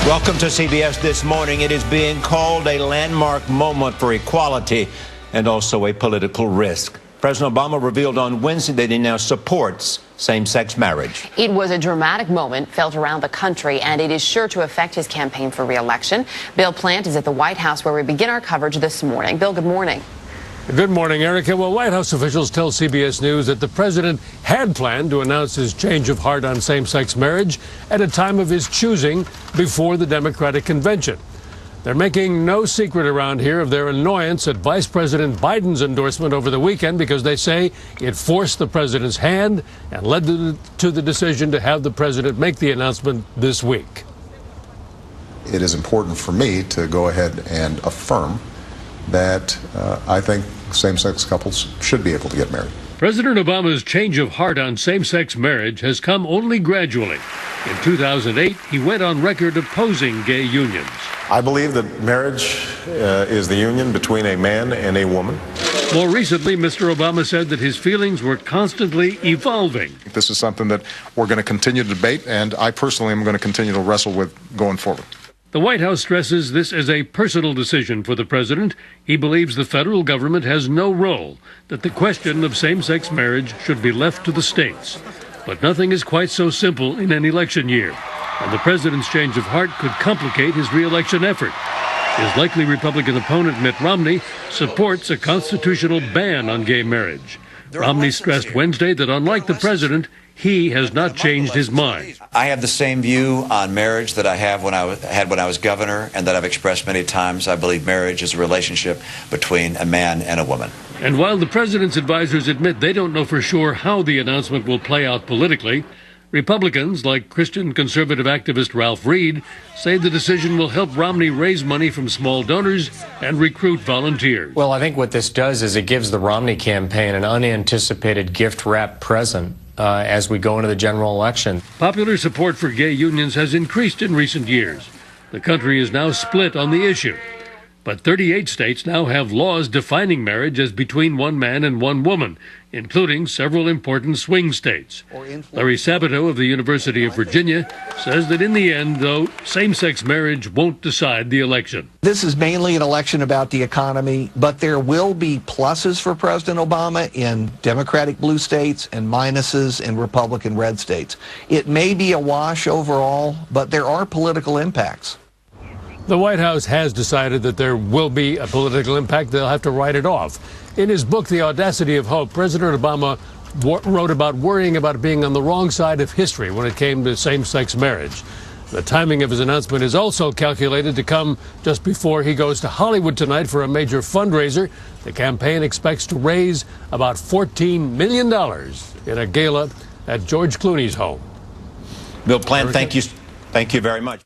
Welcome to CBS This Morning. It is being called a landmark moment for equality and also a political risk. President Obama revealed on Wednesday that he now supports same-sex marriage. It was a dramatic moment felt around the country, and it is sure to affect his campaign for re-election. Bill Plant is at the White House, where we begin our coverage this morning. Bill, good morning. Good morning, Erica. Well, White House officials tell CBS News that the president had planned to announce his change of heart on same-sex marriage at a time of his choosing before the Democratic convention. They're making no secret around here of their annoyance at Vice President Biden's endorsement over the weekend because they say it forced the president's hand and led to the decision to have the president make the announcement this week. It is important for me to go ahead and affirm that I think same-sex couples should be able to get married. President Obama's change of heart on same-sex marriage has come only gradually. In 2008, he went on record opposing gay unions. I believe that marriage is the union between a man and a woman. More recently, Mr. Obama said that his feelings were constantly evolving. This is something that we're going to continue to debate, and I personally am going to continue to wrestle with going forward. The White House stresses this is a personal decision for the president. He believes the federal government has no role, that the question of same-sex marriage should be left to the states. But nothing is quite so simple in an election year, and the president's change of heart could complicate his re-election effort. His likely Republican opponent, Mitt Romney, supports a constitutional ban on gay marriage. Romney stressed Wednesday that unlike the president, he has not changed his mind. I have the same view on marriage that I have when I was governor, and that I've expressed many times. I believe marriage is a relationship between a man and a woman. And while the president's advisors admit they don't know for sure how the announcement will play out politically, Republicans, like Christian conservative activist Ralph Reed, say the decision will help Romney raise money from small donors and recruit volunteers. Well, I think what this does is it gives the Romney campaign an unanticipated gift-wrapped present as we go into the general election. Popular support for gay unions has increased in recent years. The country is now split on the issue. But 38 states now have laws defining marriage as between one man and one woman, including several important swing states. Larry Sabato of the University of Virginia says that in the end, though, same-sex marriage won't decide the election. This is mainly an election about the economy, but there will be pluses for President Obama in Democratic blue states and minuses in Republican red states. It may be a wash overall, but there are political impacts. The White House has decided that there will be a political impact. They'll have to write it off. In his book, The Audacity of Hope, President Obama wrote about worrying about being on the wrong side of history when it came to same-sex marriage. The timing of his announcement is also calculated to come just before he goes to Hollywood tonight for a major fundraiser. The campaign expects to raise about $14 million in a gala at George Clooney's home. Bill Plant, thank you very much.